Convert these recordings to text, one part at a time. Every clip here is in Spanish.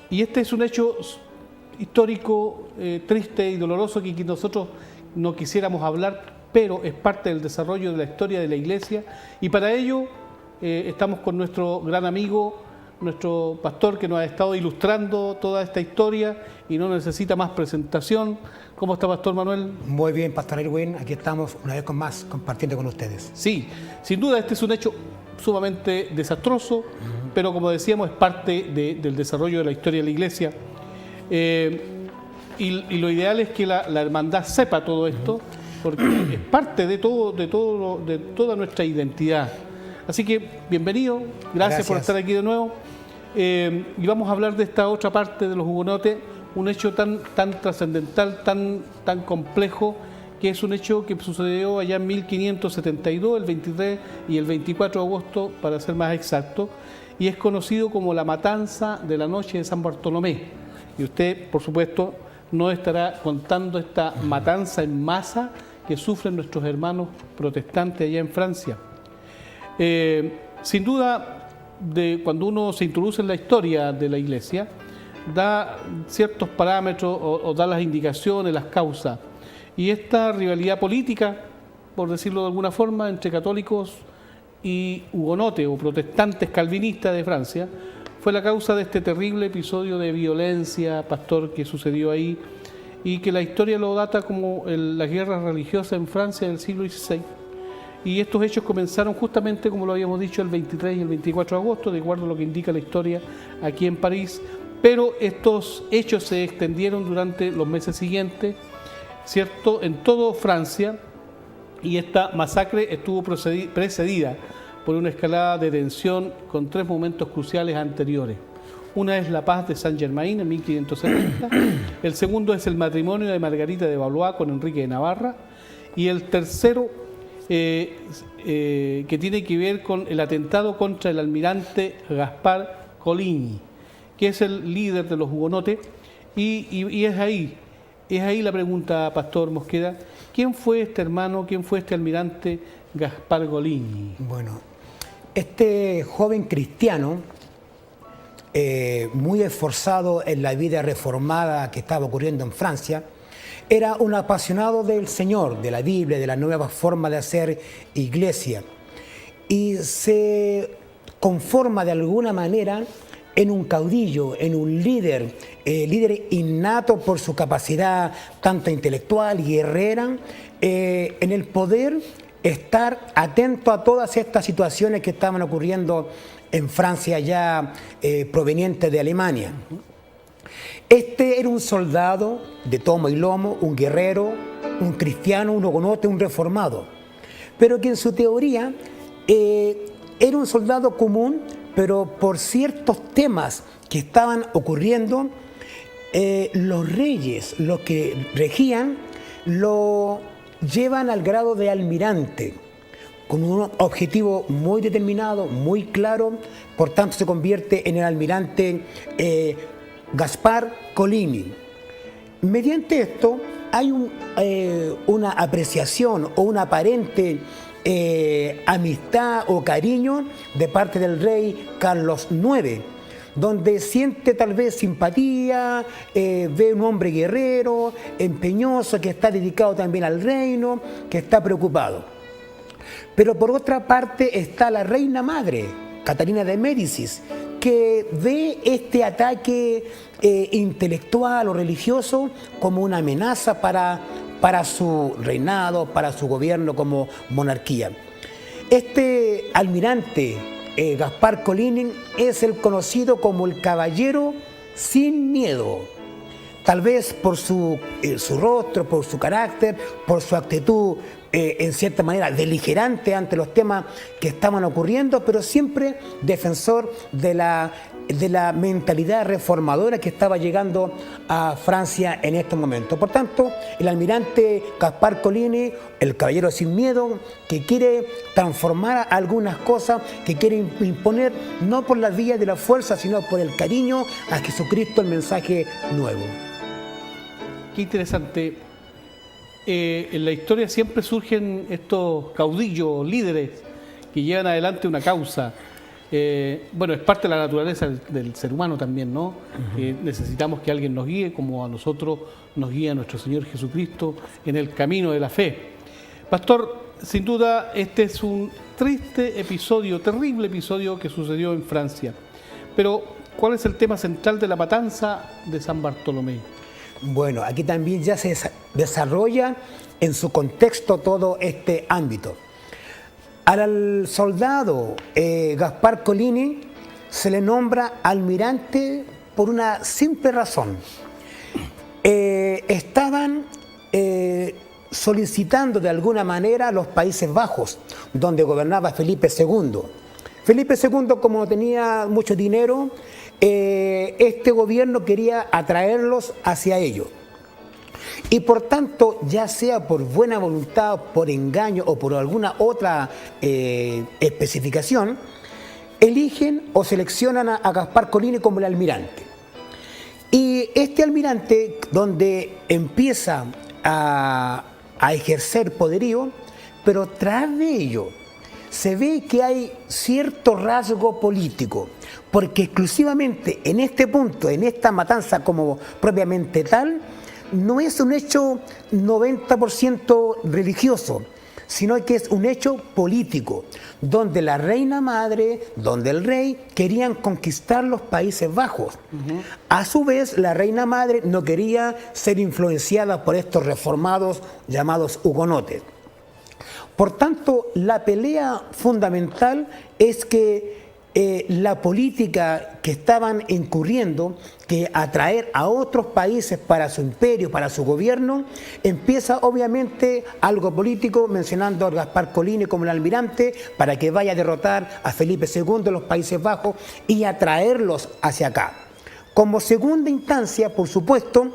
Y este es un hecho histórico, triste y doloroso que nosotros no quisiéramos hablar, pero es parte del desarrollo de la historia de la Iglesia, y para ello estamos con nuestro gran amigo, nuestro pastor, que nos ha estado ilustrando toda esta historia y no necesita más presentación. ¿Cómo está, Pastor Manuel? Muy bien, Pastor Erwin, aquí estamos una vez con más compartiendo con ustedes. Sí, sin duda este es un hecho sumamente desastroso, pero como decíamos es parte del desarrollo de la historia de la Iglesia. Y lo ideal es que la hermandad sepa todo esto, porque es parte de toda nuestra identidad. Así que bienvenido, gracias por estar aquí de nuevo. Y vamos a hablar de esta otra parte de los hugonotes, un hecho tan trascendental, tan complejo, que es un hecho que sucedió allá en 1572, el 23 y el 24 de agosto, para ser más exacto, y es conocido como la matanza de la noche de San Bartolomé. Y usted, por supuesto, nos estará contando esta matanza en masa que sufren nuestros hermanos protestantes allá en Francia. Sin duda, cuando uno se introduce en la historia de la Iglesia, da ciertos parámetros o da las indicaciones, las causas. Y esta rivalidad política, por decirlo de alguna forma, entre católicos y hugonotes o protestantes calvinistas de Francia, fue la causa de este terrible episodio de violencia, pastor, que sucedió ahí, y que la historia lo data como las guerras religiosas en Francia del siglo XVI. Y estos hechos comenzaron justamente, como lo habíamos dicho, el 23 y el 24 de agosto, de acuerdo a lo que indica la historia aquí en París, pero estos hechos se extendieron durante los meses siguientes, ¿cierto?, en toda Francia, y esta masacre estuvo precedida por una escalada de tensión con tres momentos cruciales anteriores. Una es la paz de Saint-Germain en 1570, el segundo es el matrimonio de Margarita de Valois con Enrique de Navarra, y el tercero que tiene que ver con el atentado contra el almirante Gaspar Coligny, que es el líder de los hugonotes, y es ahí la pregunta, Pastor Mosqueda: ¿quién fue este hermano, quién fue este almirante Gaspar Coligny? Bueno, este joven cristiano, muy esforzado en la vida reformada que estaba ocurriendo en Francia, era un apasionado del Señor, de la Biblia, de la nueva forma de hacer iglesia, y se conforma de alguna manera en un caudillo, en un líder innato por su capacidad tanto intelectual y guerrera, en el poder estar atento a todas estas situaciones que estaban ocurriendo en Francia ya proveniente de Alemania. Este era un soldado de tomo y lomo, un guerrero, un cristiano, un hugonote, un reformado, pero que en su teoría era un soldado común, pero por ciertos temas que estaban ocurriendo, los reyes, los que regían, lo llevan al grado de almirante, con un objetivo muy determinado, muy claro. Por tanto se convierte en el almirante Gaspar Coligny. Mediante esto hay una apreciación o una aparente amistad o cariño de parte del rey Carlos IX, donde siente tal vez simpatía, ve un hombre guerrero, empeñoso, que está dedicado también al reino, que está preocupado. Pero por otra parte está la reina madre, Catalina de Médicis, que ve este ataque intelectual o religioso como una amenaza para su reinado, para su gobierno como monarquía. Este almirante Gaspar Coligny es el conocido como el caballero sin miedo, tal vez por su rostro, por su carácter, por su actitud en cierta manera beligerante ante los temas que estaban ocurriendo, pero siempre defensor de la mentalidad reformadora que estaba llegando a Francia en estos momentos. Por tanto, el almirante Gaspar Coligny, el caballero sin miedo, que quiere transformar algunas cosas, que quiere imponer no por la vía de la fuerza, sino por el cariño a Jesucristo, el mensaje nuevo. Qué interesante. En la historia siempre surgen estos caudillos, líderes, que llevan adelante una causa. Bueno, es parte de la naturaleza del ser humano también, ¿no? Necesitamos que alguien nos guíe, como a nosotros nos guía nuestro Señor Jesucristo en el camino de la fe. Pastor, sin duda este es un triste episodio, terrible episodio que sucedió en Francia. Pero, ¿cuál es el tema central de la matanza de San Bartolomé? Bueno, aquí también ya se desarrolla en su contexto todo este ámbito. Al soldado Gaspar Colini se le nombra almirante por una simple razón. Estaban solicitando de alguna manera los Países Bajos, donde gobernaba Felipe II. Felipe II, como no tenía mucho dinero, este gobierno quería atraerlos hacia ellos. Y por tanto, ya sea por buena voluntad, por engaño o por alguna otra especificación, eligen o seleccionan a Gaspar Colini como el almirante. Y este almirante, donde empieza a ejercer poderío, pero tras de ello se ve que hay cierto rasgo político, porque exclusivamente en este punto, en esta matanza como propiamente tal, no es un hecho 90% religioso, sino que es un hecho político, donde la reina madre, donde el rey querían conquistar los Países Bajos. A su vez, la reina madre no quería ser influenciada por estos reformados llamados hugonotes. Por tanto, la pelea fundamental es que la política que estaban incurriendo, que atraer a otros países para su imperio, para su gobierno, empieza obviamente algo político, mencionando a Gaspar Colini como el almirante, para que vaya a derrotar a Felipe II de los Países Bajos y atraerlos hacia acá. Como segunda instancia, por supuesto,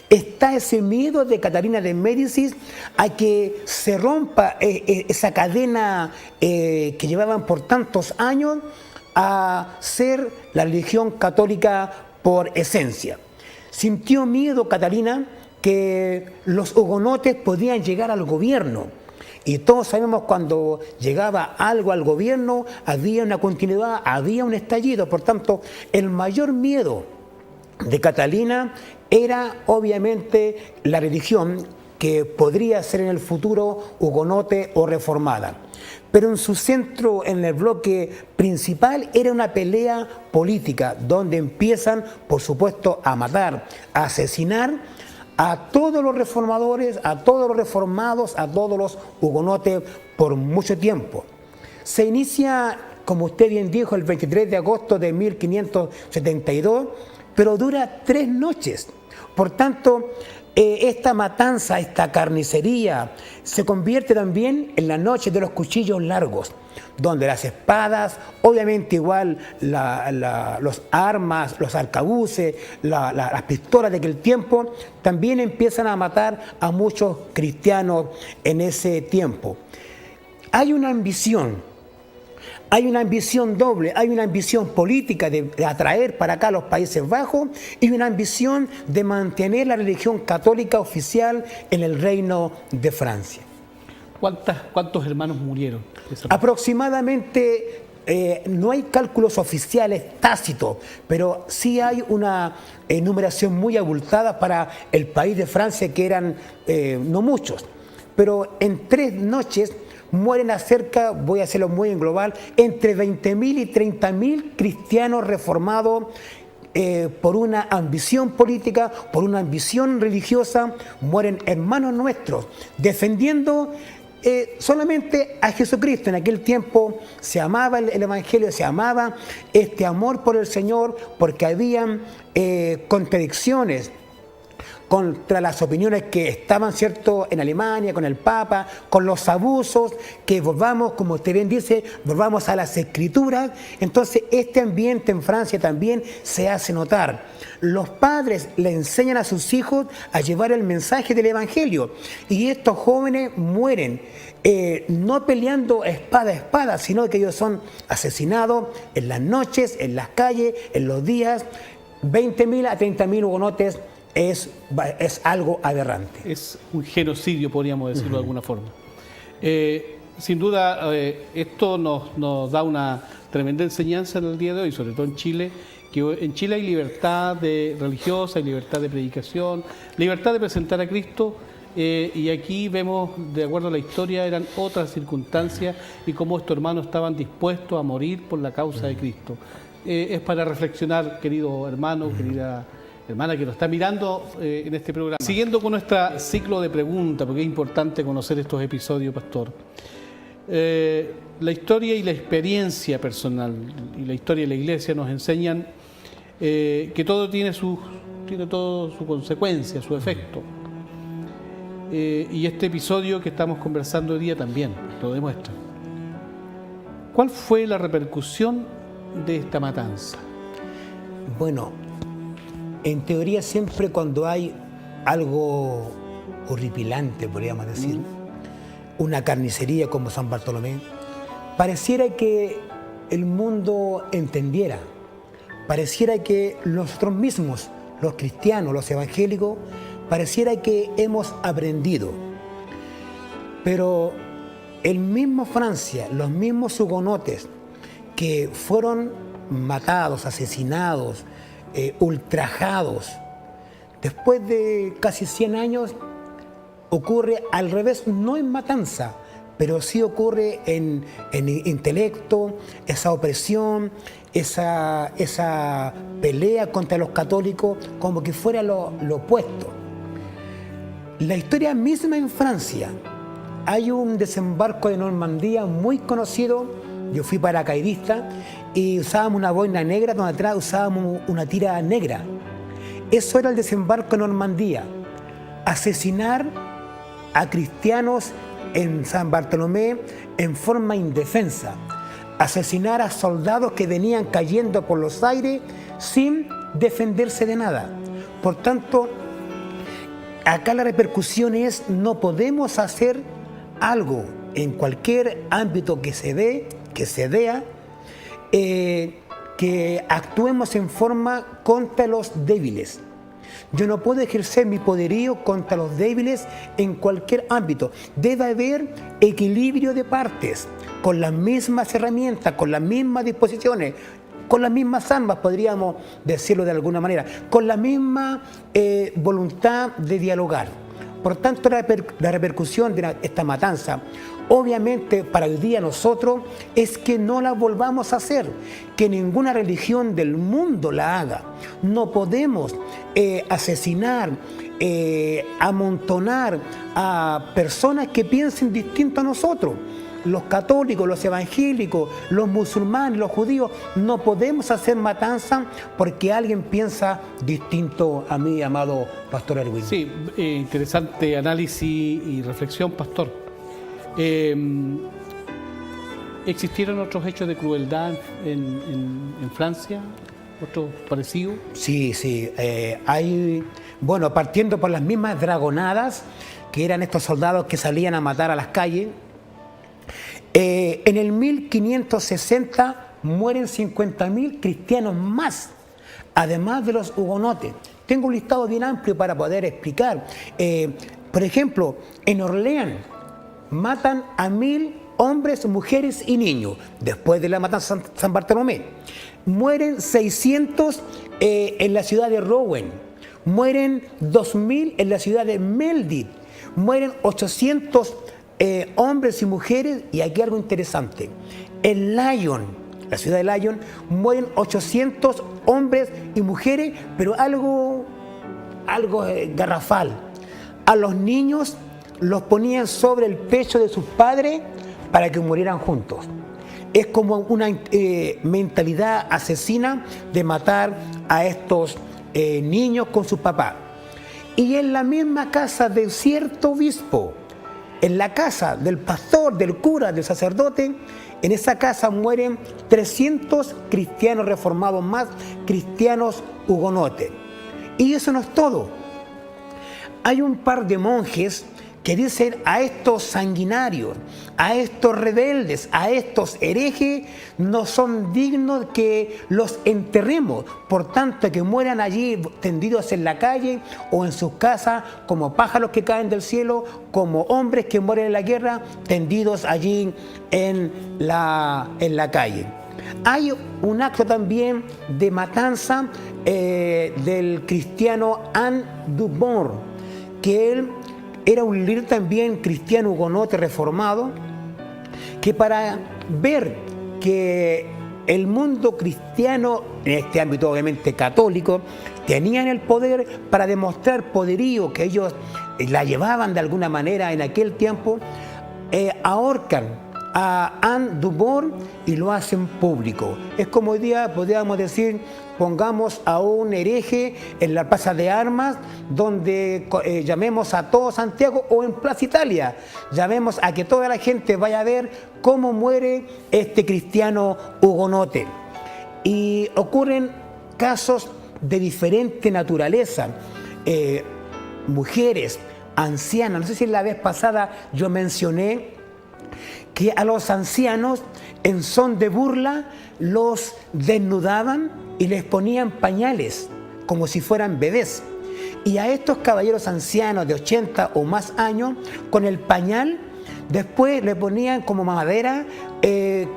está ese miedo de Catalina de Médicis a que se rompa esa cadena que llevaban por tantos años a ser la religión católica por esencia. Sintió miedo Catalina que los hugonotes podían llegar al gobierno. Y todos sabemos cuando llegaba algo al gobierno, había una continuidad, había un estallido. Por tanto, el mayor miedo de Catalina era obviamente la religión que podría ser en el futuro hugonote o reformada. Pero en su centro, en el bloque principal, era una pelea política, donde empiezan, por supuesto, a matar, a asesinar a todos los reformadores, a todos los reformados, a todos los hugonotes por mucho tiempo. Se inicia, como usted bien dijo, el 23 de agosto de 1572, pero dura 3 noches. Por tanto, esta matanza, esta carnicería, se convierte también en la noche de los cuchillos largos, donde las espadas, obviamente igual los armas, los arcabuces, las pistolas de aquel tiempo, también empiezan a matar a muchos cristianos en ese tiempo. Hay una ambición doble, hay una ambición política de atraer para acá a los Países Bajos y una ambición de mantener la religión católica oficial en el reino de Francia. ¿Cuántos hermanos murieron? Aproximadamente, no hay cálculos oficiales tácitos, pero sí hay una enumeración muy abultada para el país de Francia, que eran no muchos, pero en 3 noches mueren acerca, voy a hacerlo muy en global, entre 20.000 y 30.000 cristianos reformados por una ambición política, por una ambición religiosa. Mueren hermanos nuestros defendiendo solamente a Jesucristo. En aquel tiempo se amaba el Evangelio, se amaba este amor por el Señor, porque habían contradicciones contra las opiniones que estaban, ¿cierto?, en Alemania, con el Papa, con los abusos, que volvamos, como usted bien dice, volvamos a las Escrituras. Entonces, este ambiente en Francia también se hace notar. Los padres le enseñan a sus hijos a llevar el mensaje del Evangelio, y estos jóvenes mueren, no peleando espada a espada, sino que ellos son asesinados en las noches, en las calles, en los días. 20.000 a 30.000 hugonotes es algo aberrante. Es un genocidio, podríamos decirlo de alguna forma. sin duda, esto nos da una tremenda enseñanza en el día de hoy, sobre todo en Chile, que en Chile hay libertad religiosa, hay libertad de predicación, libertad de presentar a Cristo, y aquí vemos, de acuerdo a la historia, eran otras circunstancias y cómo estos hermanos estaban dispuestos a morir por la causa de Cristo. Es para reflexionar, querido hermano, querida hermana que nos está mirando en este programa. Siguiendo con nuestro ciclo de preguntas, porque es importante conocer estos episodios, pastor. La historia y la experiencia personal y la historia de la iglesia nos enseñan que todo tiene su consecuencia, su efecto. Y este episodio que estamos conversando hoy día también lo demuestra. ¿Cuál fue la repercusión de esta matanza? Bueno, en teoría siempre cuando hay algo horripilante, podríamos decir, una carnicería como San Bartolomé, pareciera que el mundo entendiera, pareciera que nosotros mismos, los cristianos, los evangélicos, pareciera que hemos aprendido. Pero el mismo Francia, los mismos hugonotes que fueron matados, asesinados, ultrajados, después de casi 100 años ocurre al revés, no en matanza, pero sí ocurre en intelecto, esa opresión, esa pelea contra los católicos, como que fuera lo opuesto. La historia misma en Francia, hay un desembarco de Normandía muy conocido. Yo fui paracaidista y usábamos una boina negra, donde atrás usábamos una tira negra. Eso era el desembarco de Normandía. Asesinar a cristianos en San Bartolomé en forma indefensa. Asesinar a soldados que venían cayendo por los aires sin defenderse de nada. Por tanto, acá la repercusión es: no podemos hacer algo en cualquier ámbito que se vea, que actuemos en forma contra los débiles. Yo no puedo ejercer mi poderío contra los débiles en cualquier ámbito. Debe haber equilibrio de partes, con las mismas herramientas, con las mismas disposiciones, con las mismas armas, podríamos decirlo de alguna manera, con la misma voluntad de dialogar. Por tanto, la repercusión de esta matanza, obviamente para el día nosotros, es que no la volvamos a hacer, que ninguna religión del mundo la haga. No podemos asesinar, amontonar a personas que piensen distinto a nosotros. Los católicos, los evangélicos, los musulmanes, los judíos, no podemos hacer matanza porque alguien piensa distinto a mí, amado Pastor Erwin. Sí, interesante análisis y reflexión, pastor. ¿Existieron otros hechos de crueldad en Francia? ¿Otros parecidos? Sí, hay, bueno, partiendo por las mismas dragonadas, que eran estos soldados que salían a matar a las calles. En el 1560 mueren 50.000 cristianos más, además de los hugonotes. Tengo un listado bien amplio para poder explicar. Por ejemplo, en Orleans matan a 1.000 hombres, mujeres y niños, después de la matanza de San Bartolomé. Mueren 600 en la ciudad de Rouen, mueren 2.000 en la ciudad de Meldit, mueren 800 hombres y mujeres, y aquí algo interesante. En Lyon, la ciudad de Lyon, mueren 800 hombres y mujeres, pero algo garrafal. A los niños los ponían sobre el pecho de sus padres para que murieran juntos. Es como una mentalidad asesina de matar a estos niños con sus papás. Y en la misma casa de cierto obispo, en la casa del pastor, del cura, del sacerdote, en esa casa mueren 300 cristianos reformados más, cristianos hugonotes. Y eso no es todo. Hay un par de monjes que que dicen a estos sanguinarios, a estos rebeldes, a estos herejes, no son dignos que los enterremos, por tanto que mueran allí tendidos en la calle o en sus casas como pájaros que caen del cielo, como hombres que mueren en la guerra, tendidos allí en la calle. Hay un acto también de matanza del cristiano Anne Dubord, que él era un líder también cristiano hugonote reformado, que para ver que el mundo cristiano, en este ámbito obviamente católico, tenían el poder para demostrar poderío, que ellos la llevaban de alguna manera en aquel tiempo, ahorcan a Anne Dubord y lo hacen público. Es como hoy día podríamos decir, pongamos a un hereje en la Plaza de Armas, donde llamemos a todo Santiago, o en Plaza Italia, llamemos a que toda la gente vaya a ver cómo muere este cristiano hugonote. Y ocurren casos de diferente naturaleza, mujeres, ancianas. No sé si la vez pasada yo mencioné que a los ancianos, en son de burla, los desnudaban y les ponían pañales, como si fueran bebés. Y a estos caballeros ancianos de 80 o más años, con el pañal, después le ponían como mamadera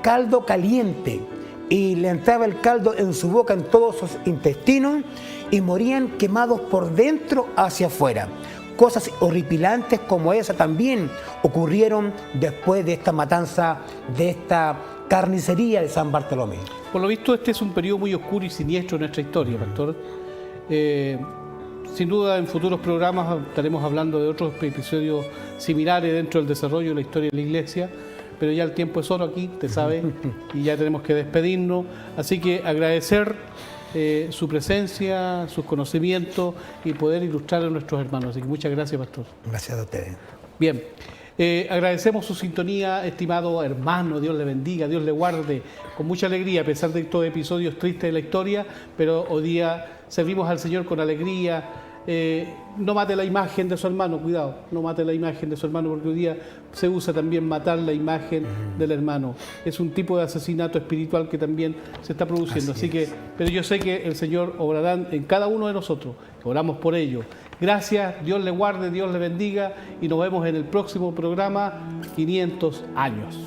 caldo caliente. Y le entraba el caldo en su boca, en todos sus intestinos, y morían quemados por dentro hacia afuera. Cosas horripilantes como esa también ocurrieron después de esta matanza, de esta carnicería de San Bartolomé. Por lo visto, este es un periodo muy oscuro y siniestro en nuestra historia, pastor. Sin duda, en futuros programas estaremos hablando de otros episodios similares dentro del desarrollo de la historia de la Iglesia, pero ya el tiempo es oro aquí, te sabes, y ya tenemos que despedirnos. Así que agradecer su presencia, sus conocimientos y poder ilustrar a nuestros hermanos. Así que muchas gracias, pastor. Gracias a ustedes. Bien, agradecemos su sintonía, estimado hermano. Dios le bendiga, Dios le guarde con mucha alegría, a pesar de estos episodios tristes de la historia, pero hoy día servimos al Señor con alegría. No mate la imagen de su hermano, cuidado, no mate la imagen de su hermano, porque hoy día se usa también matar la imagen del hermano. Es un tipo de asesinato espiritual que también se está produciendo. Así que, pero yo sé que el Señor obrará en cada uno de nosotros, oramos por ello. Gracias, Dios le guarde, Dios le bendiga y nos vemos en el próximo programa, 500 años.